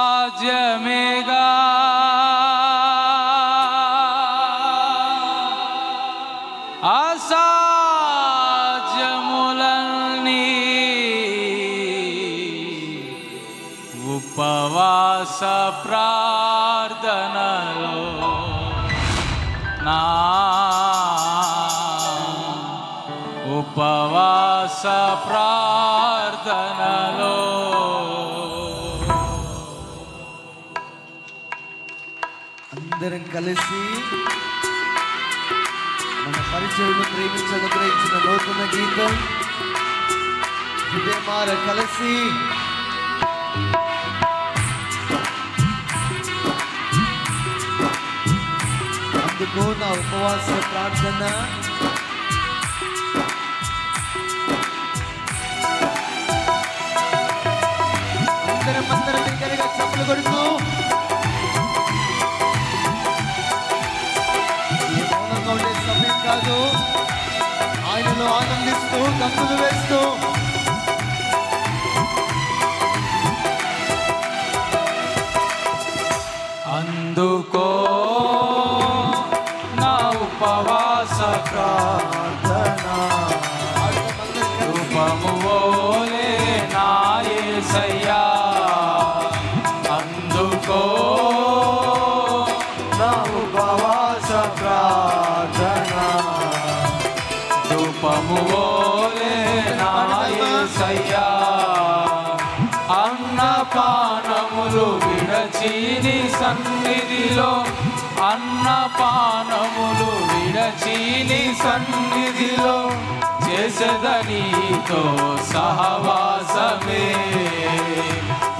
రాజ్యమేగా అసాధ్యములన్నీ ఉపవాస ప్రార్థనలో నా ఉపవాస ప్రార్థనలో అందరం కలిసి మన పరిచయను ప్రేమించిన నూతన గీతం హృదయమార కలిసి అందుకో నా ఉపవాస ప్రార్థన అందరం దగ్గరగా చప్పలు కొడుతూ సమయం కాదు, ఆయనలో ఆనందిస్తూ గంతులు వేస్తూ అందుకో నా ఉపవాస ప్రార్థన రూపము ఓలే నా యేసయ్యా అందుకో నా ఉపవాస ప్రార్థన రూపము ఓలే నా యేసయ్యా అన్నపానములు విడచి నీ సన్నిధిలో అన్నపానములు విడచి నీ సన్నిధిలో చేసేదనీతో సహవాసమే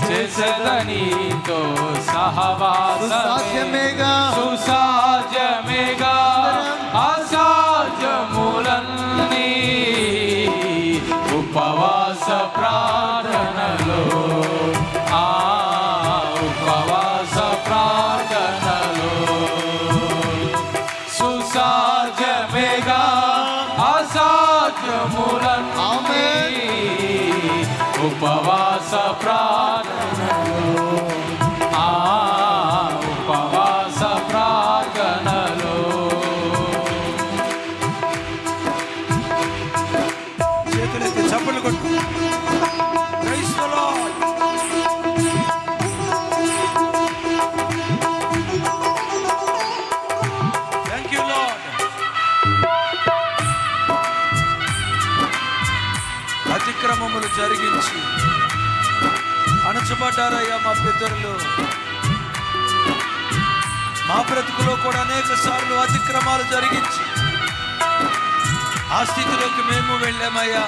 చేసేదనీతో సహవాసమేగా సుసాధ్యమేగా అసాధ్యములన్నీ ఉపవాస ప్రార్థనలో ఉపవాస ప్రార్థనలో సుసాధ్యమేగా అసాధ్యములన్నీ ఉపవాస ప్రార్థనలో ఉపవాస ప్రార్థనలో చేతులెత్తి చప్పట్లు కొట్టు. Praise the lord. Thank you lord. అతిక్రమములు జరిగించి అణచబడ్డారయ్యా మా పితరులు. మా బ్రతుకులో కూడా అనేక సార్లు అతిక్రమాలు జరిగించి ఆ స్థితిలోకి మేము వెళ్ళామయ్యా.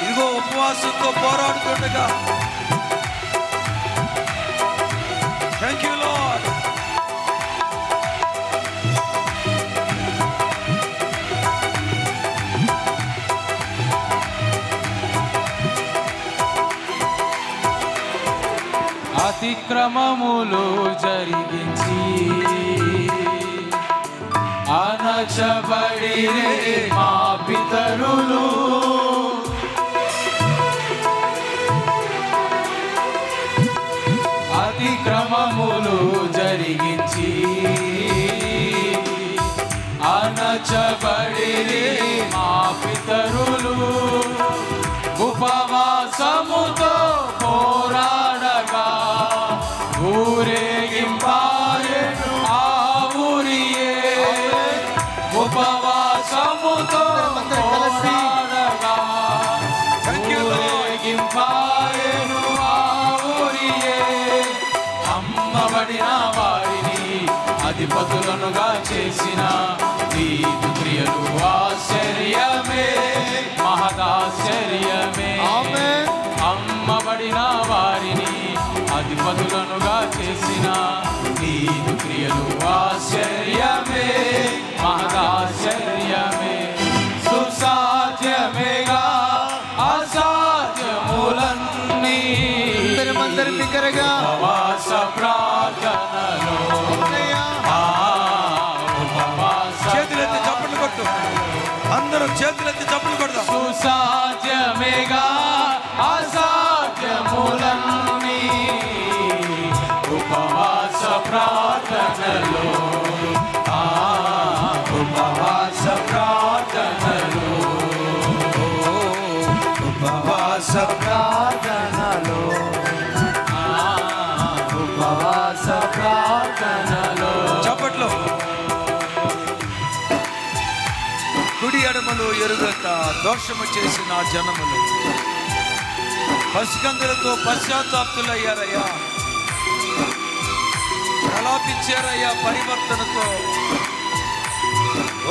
ఇదిగో ఉపవాసంతో పోరాడుతుండగా థ్యాంక్ యూ లార్డ్. అతిక్రమములు జరిగించి అణచబడి మా పితరులు అతిక్రమములు జరిగించి అణచబడి మా పితరులు ఉపవాసముతో పోరాడగా ఊరేగింపాయెను ఆ ఊరియే ఉపవాసముతో పోరాడగా ఊరేగింపాయెను ఆ ఊరియే అమ్మబడిన వారిని అధిపతులనుగా చేసిన నీదు క్రియలు ఆశ్చర్యమే మహదాశ్చర్యమే అమ్మబడిన వారిని అధిపతులనుగా చేసిన నీదు క్రియలు ఆశ్చర్యమే మహదాశ్చర్యమే సుసాధ్యమేగా అసాధ్యములన్నీ ఉపవాస ప్రార్థనలో చేతులెత్తి చప్పట్లు కొట్టు. అందరూ చేతులెత్తి చప్పట్లు కొడదాం. సుసాధ్యమేగా అసాధ్యములన్నీ ప్రార్థనలో ఉపవాస ప్రార్థనలో ఉపవాస ప్రార్థనలో ఉపవాస ప్రార్థనలో చప్పట్లో కుడి ఎడమలు ఎరుగక దోషము చేసిన జనములు పసికందులతో పశ్చాత్తాప్తులయ్యారయ్యా, ప్రలాపించారయ్యా. పరివర్తనతో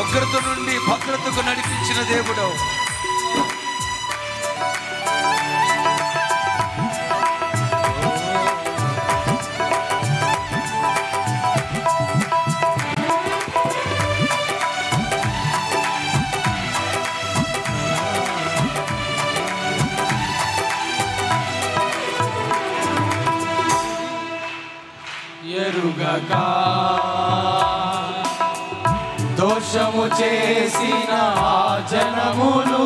ఉగ్రత నుండి భద్రతకు నడిపించిన దేవుడు ఎరుగక దోషము చేసిన జనములు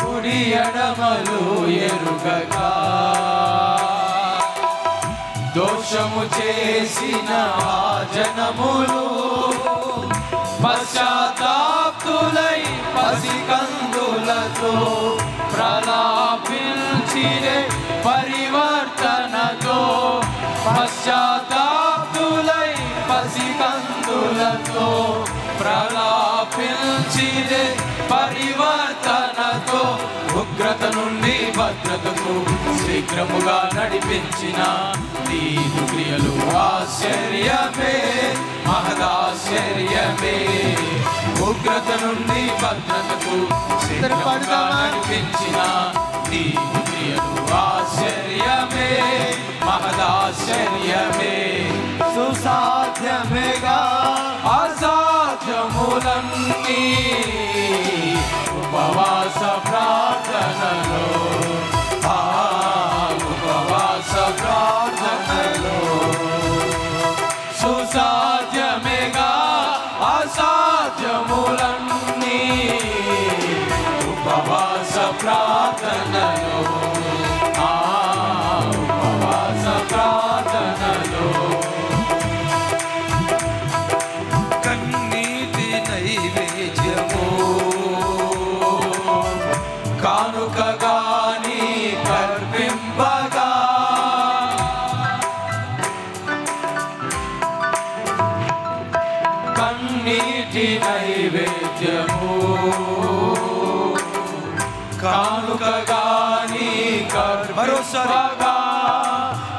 కుడి ఎడమలు ఎరుగక దోషము చేసిన జనములు పశ్చాత్తాప్తులై పసికందులతో ప్రలాపించిరే పరివర్తనతో పశ్చాత్తాప్తులై పసికందులతో ప్రలాపించిరే పరివర్తనతో ఉగ్రత నుండి భద్రతకు శీఘ్రముగా నడిపించిన నీదు క్రియలు ఆశ్చర్యమే మహదాశ్చర్యమే. ఉగ్రత నుండి భద్రతకు శీఘ్రముగా నడిపించిన నీదు క్రియలు ఆశ్చర్యమే మహదాశ్చర్యమే. సుసాధ్యమేగా అసాధ్యములన్నీ ఉపవాస ప్రార్థనలో ఉపవాస ప్రార్థనలో సుసాధ్యమేగా అసాధ్యములన్నీ ఉపవాస ప్రార్థనలో ఉపవాస ప్రార్థనలో కన్నీటి నైవేద్యము కానుకగాని కర్పింపగా కన్నీటి నైవేద్యము కానుకగాని కర్పింపగా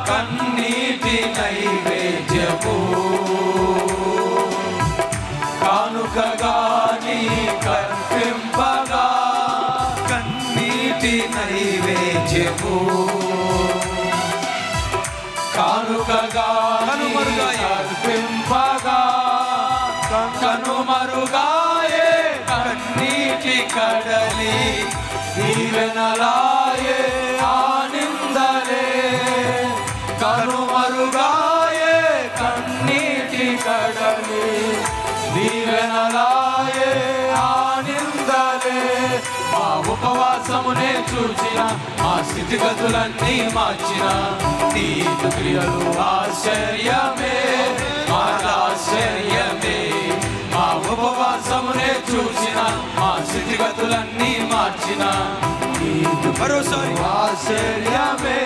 కన్నీటి నైవేద్యము కానుకగాని కర్పింపగా కన్నీటి నైవేద్యము కానుకగాని కర్పింపగా కనుమరుగాయే కన్నీటి కడలి దీవెనలాయే ఆనందలే కనుమరుగాయే కన్నీటి కడలి దీవెనలాయే ఆనందలే. మా ఉపవాసమునే చూచిన మా స్థితిగతులన్నీ మార్చిన నీదు క్రియలు ఆశ్చర్యమే ఆశ్చర్యమే. మా ఉపవాసమునే చూసిన మా స్థితిగతులన్నీ మార్చిన నీదు మరోసారి ఆశ్చర్యమే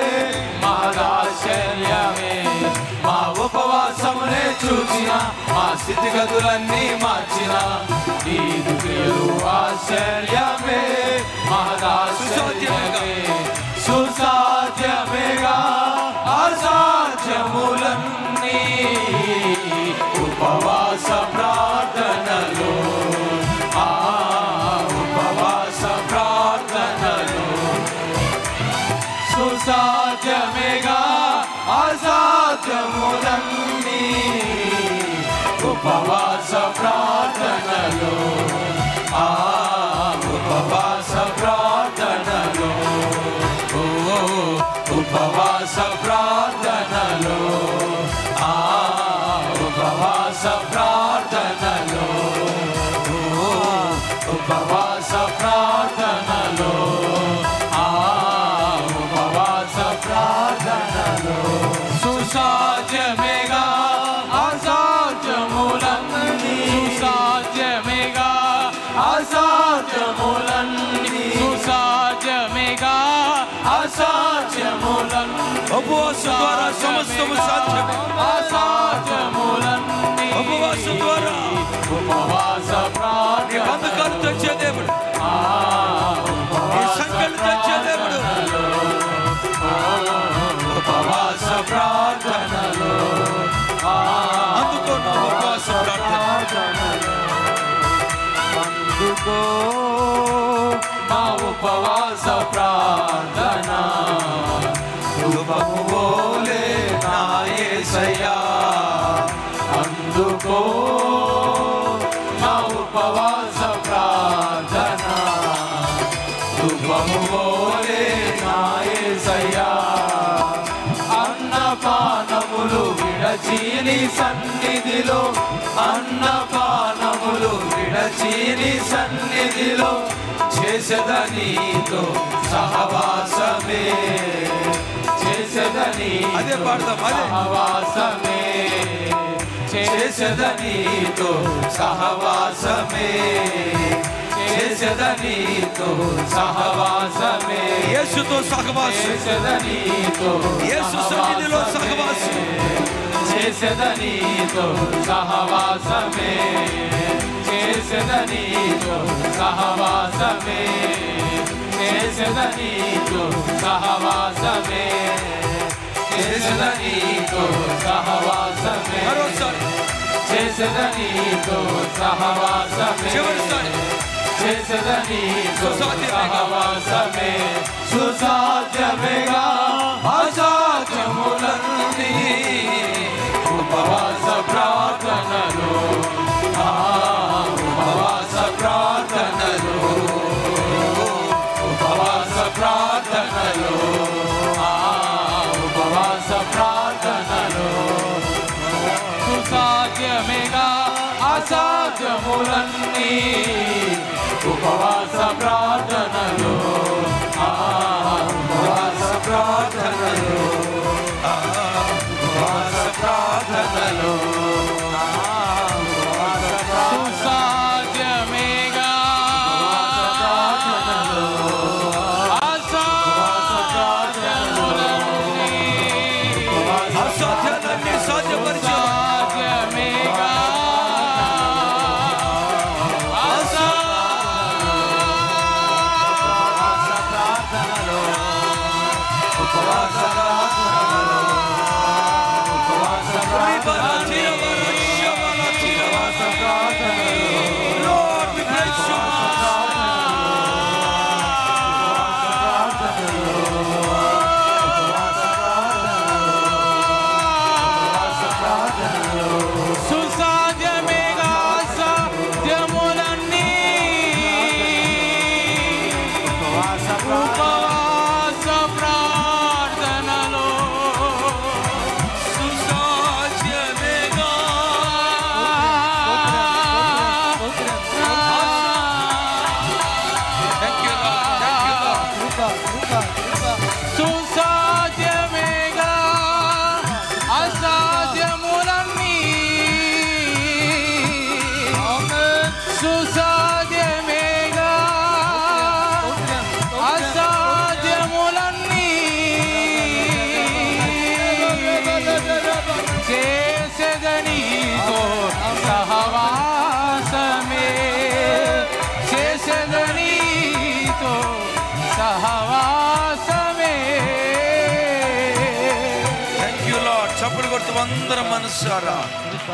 ఆశ్చర్యమే. మా ఉపవాసమునే చూసిన మా స్థితిగతులన్నీ మార్చిన నీదు క్రియలు ఆశ్చర్యమే మహదాశ్చర్యమే. సుసాధ్యమేగా అసాధ్యములన్నీ ఉపవాస ప్రార్థనలో ఉపవాస ప్రార్థనలో సుసాధ్యమేగా అసాధ్యములన్నీ ఉపవాస ప్రార్థనలో ఉపవాస ప్రార్థనలో ఉపవాస ప్రార్థనలో ఉపవాస ప్రార్థనలో ఉపవాస ప్రార్థనలో ఉపవాసం ద్వారా సమస్తము సాధ్యమే. అసాధ్యములన్నీ ఉపవాసం ద్వారా ఉపవాస ప్రార్థన బంధకాలు తెచ్చే దేవుడు, ఈ సంఖ్యలు తెచ్చే దేవుడు. ఉపవాస ప్రార్థనలో అందుకో నా ఉపవాస ప్రార్థన, అందుకో మా ఉపవాస ప్రార్థన. ధూపము వోలే నా యేసయ్యా, అందుకో మా ఉపవాస ప్రార్థన. ధూపము వోలే నా యేసయ్యా, అన్నపానములు విడచీని సన్నిధిలో, అన్నపానములు విడచీని సన్నిధిలో చేసెదనీతో సహవాసమే, చేసెదని అదే పాడదాం, అదే సహవాసమే, చేసెదనీతో సహవాసమే, చేసెదనీతో సహవాసమే, యేసుతో సహవాసం, చేసెదనీతో యేసు సన్నిధిలో సహవాసం, చేసెదనీతో సహవాసమే, చేసెదనీతో సహవాసమే, చేసెదనీతో సహవాసమే, చేసెదనీతో సహవాసమే, మరోసారి చేసెదనీతో సహవాసమే, చివరిసారి చేసెదనీతో సహవాసమే. సుసాధ్యమేగా అసాధ్యములన్నీ ఉపవాస ప్రార్థనలో, ఉపవాస ప్రార్థనలో, ఉపవాస ప్రార్థనలో, ఉపవాస ప్రార్థనలో. సుసాధ్యమేగా అసాధ్యములన్నీ ఉపవాస ప్రార్థనలో, ఉపవాస ప్రార్థనలో, ఉపవాస ప్రార్థనలో. సుసాధ్యమేగా అసాధ్యములన్నీ అసాధ్యాలన్నీ సాధ్యపరిచే సాధ్యమేగా Lord, we praise you. సుసాధ్యమేగా సాధ్యములన్నీ ఉపవాస ప్రార్థనలో, సుసాధ్యమేగా Thank you, Lord. Thank you, Lord. సుసాధ్యమేగా అసాధ్యములన్నీ సుసాధ్యమేగా అసాధ్యములన్నీ చేసెదనీతో సహవాసమే, చేసెదనీతో సహవాసమే. Thank you, Lord. చప్పుడు కొడుతూ అందరం మనసారా కృప